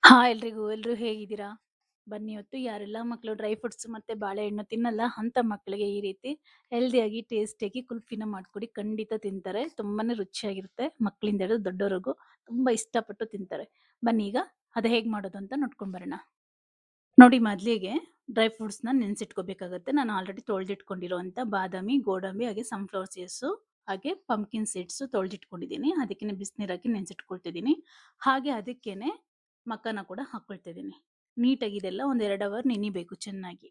Hi ಎಲ್ರು ಹೇಗಿದ್ದೀರಾ? ಬನ್ನಿ ಇವತ್ತು ಯಾರೆಲ್ಲ ಮಕ್ಕಳು ಡ್ರೈ ಫ್ರೂಟ್ಸ್ ಮತ್ತೆ ಬಾಳೆಹಣ್ಣು ತಿನ್ನಲ್ಲ ಅಂತ ಮಕ್ಕಳಿಗೆ ಈ ರೀತಿ ಹೆಲ್ದಿಯಾಗಿ, ಟೇಸ್ಟಿಯಾಗಿ ಕುಲ್ಫಿನ ಮಾಡ್ಕೊಡಿ. ಖಂಡಿತ ತಿಂತಾರೆ. ತುಂಬಾನೇ ರುಚಿಯಾಗಿರುತ್ತೆ. ಮಕ್ಕಳಿಂದ ಹಿಡಿದು ದೊಡ್ಡವರೆಗೂ ತುಂಬಾ ಇಷ್ಟಪಟ್ಟು ತಿಂತಾರೆ. ಬನ್ನಿ ಈಗ ಅದು ಹೇಗೆ ಮಾಡೋದು ಅಂತ ನೋಡ್ಕೊಂಡು ಬರೋಣ. ನೋಡಿ ಮೊದಲಿಗೆ ಡ್ರೈ ಫ್ರೂಟ್ಸ್‌ನ ನೆನೆಸಿಟ್ಕೋಬೇಕಾಗುತ್ತೆ. ನಾನು ಆಲ್ರೆಡಿ ತೊಳೆದಿಟ್ಕೊಂಡಿರುವಂಥ ಬಾದಾಮಿ, ಗೋಡಂಬಿ ಹಾಗೆ ಸನ್‌ಫ್ಲವರ್ ಸೀಡ್ಸು ಹಾಗೆ ಪಂಪ್ಕಿನ್ ಸೀಡ್ಸು ತೊಳೆದಿಟ್ಕೊಂಡಿದ್ದೀನಿ. ಅದಕ್ಕೇನೆ ಬಿಸಿನೀರು ಹಾಕಿ ನೆನೆಸಿಟ್ಕೊಳ್ತಿದ್ದೀನಿ. ಹಾಗೆ ಅದಕ್ಕೇನೆ ಮಖಾನ ಕೂಡ ಹಾಕ್ಕೊಳ್ತಿದ್ದೀನಿ. ನೀಟಾಗಿ ಇದೆಲ್ಲ ಒಂದು 2 ಅವರ್ ನೆನಿಬೇಕು ಚೆನ್ನಾಗಿ.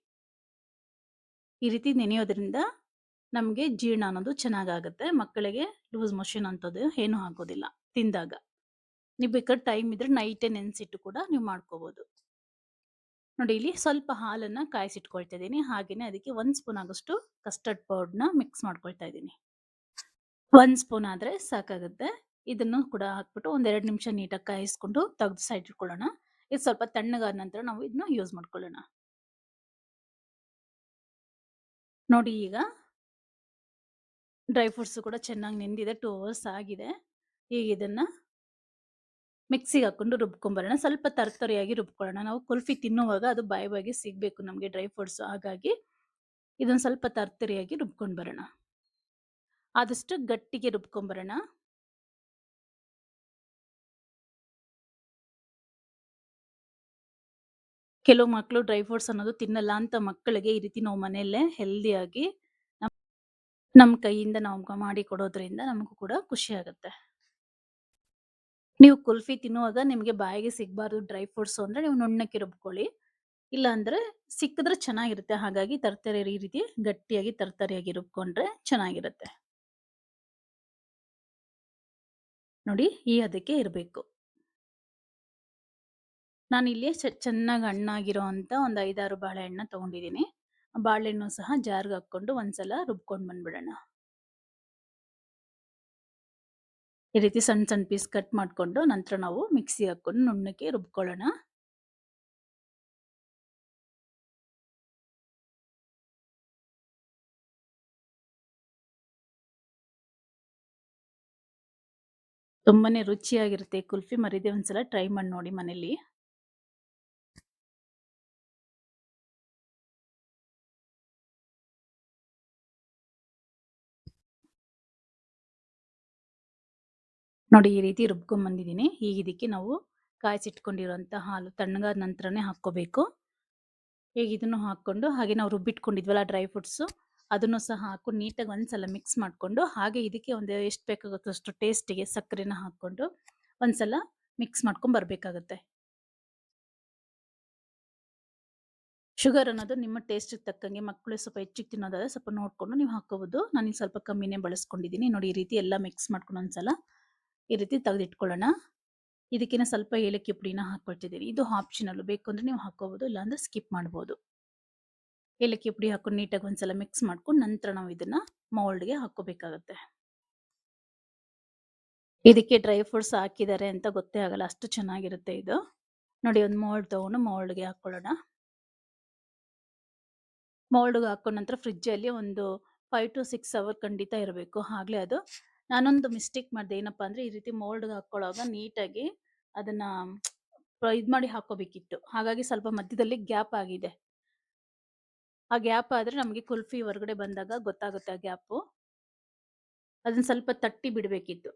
ಈ ರೀತಿ ನೆನೆಯೋದ್ರಿಂದ ನಮಗೆ ಜೀರ್ಣ ಅನ್ನೋದು ಚೆನ್ನಾಗಾಗುತ್ತೆ. ಮಕ್ಕಳಿಗೆ ಲೂಸ್ ಮೋಷನ್ ಅಂಥದ್ದು ಏನೂ ಆಗೋದಿಲ್ಲ ತಿಂದಾಗ. ನೀವು ಬೇಕಾದ್ರೆ ಟೈಮ್ ಇದ್ರೆ ನೈಟೇ ನೆನೆಸಿಟ್ಟು ಕೂಡ ನೀವು ಮಾಡ್ಕೋಬೋದು. ನೋಡಿ ಇಲ್ಲಿ ಸ್ವಲ್ಪ ಹಾಲನ್ನ ಕಾಯಿಸಿಟ್ಕೊಳ್ತಾ ಇದ್ದೀನಿ. ಹಾಗೇನೆ ಅದಕ್ಕೆ 1 ಸ್ಪೂನ್ ಆಗೋಷ್ಟು ಕಸ್ಟರ್ಡ್ ಪೌಡರ್‌ನ ಮಿಕ್ಸ್ ಮಾಡ್ಕೊಳ್ತಾ ಇದ್ದೀನಿ. 1 ಸ್ಪೂನ್ ಆದ್ರೆ ಸಾಕಾಗುತ್ತೆ. ಇದನ್ನು ಕೂಡ ಹಾಕ್ಬಿಟ್ಟು ಒಂದ್ 2 ನಿಮಿಷ ನೀಟಾಗಿ ಕಾಯಿಸ್ಕೊಂಡು ತೆಗೆದು ಸೈಡ್ ಇಟ್ಕೊಳ್ಳೋಣ. ಇದು ಸ್ವಲ್ಪ ತಣ್ಣಗಾದ ನಂತರ ನಾವು ಇದನ್ನ ಯೂಸ್ ಮಾಡ್ಕೊಳ್ಳೋಣ. ನೋಡಿ ಈಗ ಡ್ರೈ ಫ್ರೂಟ್ಸ್ ಕೂಡ ಚೆನ್ನಾಗಿ ನೆಂದಿದೆ. 2 ಅವರ್ಸ್ ಆಗಿದೆ. ಈಗ ಇದನ್ನ ಮಿಕ್ಸಿಗೆ ಹಾಕೊಂಡು ರುಬ್ಕೊಂಬರೋಣ. ಸ್ವಲ್ಪ ತರ್ತರಿಯಾಗಿ ರುಬ್ಕೊಳ್ಳೋಣ. ನಾವು ಕುಲ್ಫಿ ತಿನ್ನುವಾಗ ಅದು ಬಾಯಿ ಬಾಯಿಗೆ ಸಿಗ್ಬೇಕು ನಮಗೆ ಡ್ರೈ ಫ್ರೂಟ್ಸ್. ಹಾಗಾಗಿ ಇದನ್ನ ಸ್ವಲ್ಪ ತರ್ತರಿಯಾಗಿ ರುಬ್ಕೊಂಡು ಬರೋಣ. ಆದಷ್ಟು ಗಟ್ಟಿಗೆ ರುಬ್ಕೊಂಬರೋಣ. ಕೆಲವು ಮಕ್ಕಳು ಡ್ರೈ ಫ್ರೂಟ್ಸ್ ಅನ್ನೋದು ತಿನ್ನಲ್ಲ ಅಂತ ಮಕ್ಕಳಿಗೆ ಈ ರೀತಿ ನಾವು ಮನೆಯಲ್ಲೇ ಹೆಲ್ದಿಯಾಗಿ ನಮ್ಮ ಕೈಯಿಂದ ನಾವು ಮಾಡಿ ಕೊಡೋದ್ರಿಂದ ನಮಗೂ ಕೂಡ ಖುಷಿ ಆಗುತ್ತೆ. ನೀವು ಕುಲ್ಫಿ ತಿನ್ನುವಾಗ ನಿಮಗೆ ಬಾಯಿಗೆ ಸಿಗಬಾರ್ದು ಡ್ರೈ ಫ್ರೂಟ್ಸ್ ಅಂದ್ರೆ ನೀವು ನುಣ್ಣಕ್ಕೆ ರುಬ್ಕೊಳ್ಳಿ. ಇಲ್ಲ ಅಂದ್ರೆ ಸಿಕ್ಕಿದ್ರೆ ಚೆನ್ನಾಗಿರುತ್ತೆ. ಹಾಗಾಗಿ ತರ್ತರಿ ಈ ರೀತಿ ಗಟ್ಟಿಯಾಗಿ ತರ್ತರಿಯಾಗಿ ರುಬ್ಕೊಂಡ್ರೆ ಚೆನ್ನಾಗಿರುತ್ತೆ. ನೋಡಿ ಈ ಹದಕ್ಕೆ ಇರಬೇಕು. ನಾನಿಲ್ಲಿ ಚೆನ್ನಾಗಿ ಹಣ್ಣಾಗಿರೋ ಅಂತ ಒಂದು 5-6 ಬಾಳೆಹಣ್ಣನ್ನ ತಗೊಂಡಿದ್ದೀನಿ. ಬಾಳೆಹಣ್ಣು ಸಹ ಜಾರ್‌ಗೆ ಹಾಕ್ಕೊಂಡು ಒಂದ್ಸಲ ರುಬ್ಕೊಂಡು ಬಂದ್ಬಿಡೋಣ. ಈ ರೀತಿ ಸಣ್ಣ ಸಣ್ಣ ಪೀಸ್ ಕಟ್ ಮಾಡ್ಕೊಂಡು ನಂತರ ನಾವು ಮಿಕ್ಸಿಗೆ ಹಾಕ್ಕೊಂಡು ನುಣ್ಣಕ್ಕೆ ರುಬ್ಕೊಳ್ಳೋಣ. ತುಂಬಾನೇ ರುಚಿಯಾಗಿರುತ್ತೆ ಕುಲ್ಫಿ. ಮರಿದೆ ಒಂದ್ಸಲ ಟ್ರೈ ಮಾಡಿ ನೋಡಿ ಮನೇಲಿ. ನೋಡಿ ಈ ರೀತಿ ರುಬ್ಕೊಂಡ್ ಬಂದಿದ್ದೀನಿ. ಈಗ ಇದಕ್ಕೆ ನಾವು ಕಾಯಿಸಿಟ್ಕೊಂಡಿರುವಂತ ಹಾಲು ತಣ್ಣಗಾದ ನಂತರನೇ ಹಾಕ್ಕೋಬೇಕು. ಈಗ ಇದನ್ನು ಹಾಕ್ಕೊಂಡು ಹಾಗೆ ನಾವು ರುಬ್ಬಿಟ್ಕೊಂಡಿದ್ವಲ್ಲ ಡ್ರೈ ಫ್ರೂಟ್ಸು ಅದನ್ನು ಸಹ ಹಾಕೊಂಡು ನೀಟಾಗಿ ಒಂದ್ಸಲ ಮಿಕ್ಸ್ ಮಾಡಿಕೊಂಡು ಹಾಗೆ ಇದಕ್ಕೆ ಒಂದು ಎಷ್ಟು ಬೇಕಾಗುತ್ತೋ ಅಷ್ಟು ಟೇಸ್ಟಿಗೆ ಸಕ್ಕರೆನ ಹಾಕ್ಕೊಂಡು ಒಂದ್ಸಲ ಮಿಕ್ಸ್ ಮಾಡ್ಕೊಂಡು ಬರಬೇಕಾಗುತ್ತೆ. ಶುಗರ್ ಅನ್ನೋದು ನಿಮ್ಮ ಟೇಸ್ಟಿಗೆ ತಕ್ಕಂಗೆ ಮಕ್ಕಳು ಸ್ವಲ್ಪ ಹೆಚ್ಚಿಗೆ ತಿನ್ನೋದಾದ್ರೆ ಸ್ವಲ್ಪ ನೋಡ್ಕೊಂಡು ನೀವು ಹಾಕೋಬಹುದು. ನಾನೀಗ ಸ್ವಲ್ಪ ಕಮ್ಮಿನೇ ಬಳಸ್ಕೊಂಡಿದ್ದೀನಿ. ನೋಡಿ ಈ ರೀತಿ ಎಲ್ಲ ಮಿಕ್ಸ್ ಮಾಡ್ಕೊಂಡು ಒಂದ್ಸಲ ಈ ರೀತಿ ತೆಗೆದಿಟ್ಕೊಳ್ಳೋಣ. ಇದಕ್ಕಿನ್ನ ಸ್ವಲ್ಪ ಏಲಕ್ಕಿ ಪುಡಿನ ಹಾಕ್ಕೊಳ್ತಿದ್ದೀನಿ. ಇದು ಆಪ್ಷನಲ್, ಬೇಕು ಅಂದ್ರೆ ನೀವು ಹಾಕೋಬಹುದು, ಇಲ್ಲಾಂದ್ರೆ ಸ್ಕಿಪ್ ಮಾಡ್ಬೋದು. ಏಲಕ್ಕಿ ಪುಡಿ ಹಾಕೊಂಡು ನೀಟಾಗಿ ಒಂದ್ಸಲ ಮಿಕ್ಸ್ ಮಾಡ್ಕೊಂಡು ನಂತರ ನಾವು ಇದನ್ನ ಮೌಲ್ಡ್ಗೆ ಹಾಕೋಬೇಕಾಗತ್ತೆ. ಇದಕ್ಕೆ ಡ್ರೈ ಫ್ರೂಟ್ಸ್ ಹಾಕಿದ್ದಾರೆ ಅಂತ ಗೊತ್ತೇ ಆಗಲ್ಲ, ಅಷ್ಟು ಚೆನ್ನಾಗಿರುತ್ತೆ ಇದು. ನೋಡಿ ಒಂದು ಮೌಲ್ಡ್ ತಗೊಂಡು ಮೌಲ್ಡ್ಗೆ ಹಾಕೊಳ್ಳೋಣ. ಮೌಲ್ಡ್ಗೆ ಹಾಕೊಂಡ ನಂತರ ಫ್ರಿಜ್ಜಲ್ಲಿ ಒಂದು 5 to 6 ಅವರ್ ಖಂಡಿತ ಇರಬೇಕು. ಆಗ್ಲೇ ಅದು. ನಾನೊಂದು ಮಿಸ್ಟೇಕ್ ಮಾಡಿದೆ. ಏನಪ್ಪಾ ಅಂದ್ರೆ ಈ ರೀತಿ ಮೌಲ್ಡ್ಗೆ ಹಾಕೊಳ್ಳುವಾಗ ನೀಟಾಗಿ ಅದನ್ನ ಇದು ಮಾಡಿ ಹಾಕೋಬೇಕಿತ್ತು. ಹಾಗಾಗಿ ಸ್ವಲ್ಪ ಮಧ್ಯದಲ್ಲಿ ಗ್ಯಾಪ್ ಆಗಿದೆ. ಆ ಗ್ಯಾಪ್ ಆದ್ರೆ ನಮಗೆ ಕುಲ್ಫಿ ಹೊರಗಡೆ ಬಂದಾಗ ಗೊತ್ತಾಗುತ್ತೆ ಆ ಗ್ಯಾಪು. ಅದನ್ನ ಸ್ವಲ್ಪ ತಟ್ಟಿ ಬಿಡಬೇಕಿತ್ತು.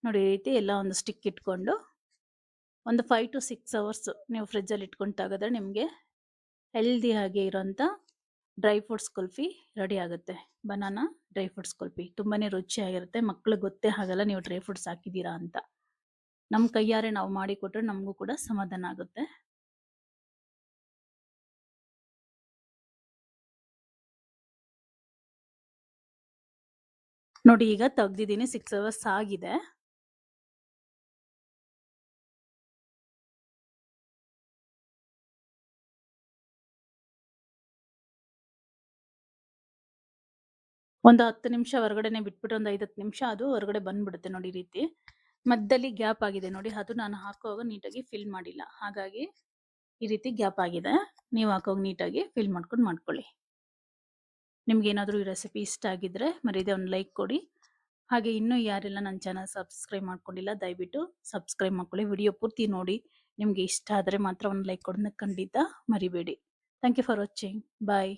ನೋಡಿ ಈ ರೀತಿ ಎಲ್ಲ ಒಂದು ಸ್ಟಿಕ್ ಇಟ್ಕೊಂಡು ಒಂದು 5 to 6 ಅವರ್ಸ್ ನೀವು ಫ್ರಿಜ್ಜಲ್ಲಿ ಇಟ್ಕೊಂಡು ತೆಗೆದ್ರೆ ನಿಮಗೆ ಹೆಲ್ದಿ ಆಗಿ ಇರೋಂಥ ಡ್ರೈ ಫ್ರೂಟ್ಸ್ ಕುಲ್ಫಿ ರೆಡಿ ಆಗುತ್ತೆ. ಬನಾನಾ ಡ್ರೈ ಫ್ರೂಟ್ಸ್ ಕುಲ್ಫಿ ತುಂಬಾನೇ ರುಚಿಯಾಗಿರುತ್ತೆ. ಮಕ್ಳಿಗೆ ಗೊತ್ತೇ ಆಗಲ್ಲ ನೀವು ಡ್ರೈ ಫ್ರೂಟ್ಸ್ ಹಾಕಿದ್ದೀರಾ ಅಂತ. ನಮ್ಮ ಕೈಯಾರೆ ನಾವು ಮಾಡಿ ಕೊಟ್ರೆ ನಮಗೂ ಕೂಡ ಸಮಾಧಾನ ಆಗುತ್ತೆ. ನೋಡಿ ಈಗ ತೆಗ್ದಿದ್ದೀನಿ. 6 ಅವರ್ಸ್ ಆಗಿದೆ. ಒಂದು 10 ನಿಮಿಷ ಹೊರಗಡೆನೆ ಬಿಟ್ಬಿಟ್ಟು ಒಂದು 5-10 ನಿಮಿಷ ಅದು ಹೊರಗಡೆ ಬಂದ್ಬಿಡುತ್ತೆ. ನೋಡಿ ಈ ರೀತಿ. ಮಧ್ಯದಲ್ಲಿ ಗ್ಯಾಪ್ ಆಗಿದೆ ನೋಡಿ, ಅದು ನಾನು ಹಾಕುವಾಗ ನೀಟಾಗಿ ಫಿಲ್ ಮಾಡಿಲ್ಲ. ಹಾಗಾಗಿ ಈ ರೀತಿ ಗ್ಯಾಪ್ ಆಗಿದೆ. ನೀವು ಹಾಕುವಾಗ ನೀಟಾಗಿ ಫಿಲ್ ಮಾಡ್ಕೊಂಡು ಮಾಡ್ಕೊಳ್ಳಿ. ನಿಮ್ಗೆ ಏನಾದರೂ ಈ ರೆಸಿಪಿ ಇಷ್ಟ ಆಗಿದ್ರೆ ಮರೀದೆ ಒಂದು ಲೈಕ್ ಕೊಡಿ. ಹಾಗೆ ಇನ್ನೂ ಯಾರೆಲ್ಲ ನನ್ನ ಚಾನಲ್ ಸಬ್ಸ್ಕ್ರೈಬ್ ಮಾಡ್ಕೊಂಡಿಲ್ಲ ದಯವಿಟ್ಟು ಸಬ್ಸ್ಕ್ರೈಬ್ ಮಾಡ್ಕೊಳ್ಳಿ. ವಿಡಿಯೋ ಪೂರ್ತಿ ನೋಡಿ. ನಿಮ್ಗೆ ಇಷ್ಟ ಆದರೆ ಮಾತ್ರ ಒಂದು ಲೈಕ್ ಕೊಡೋದನ್ನ ಖಂಡಿತ ಮರಿಬೇಡಿ. Thank you for watching. Bye.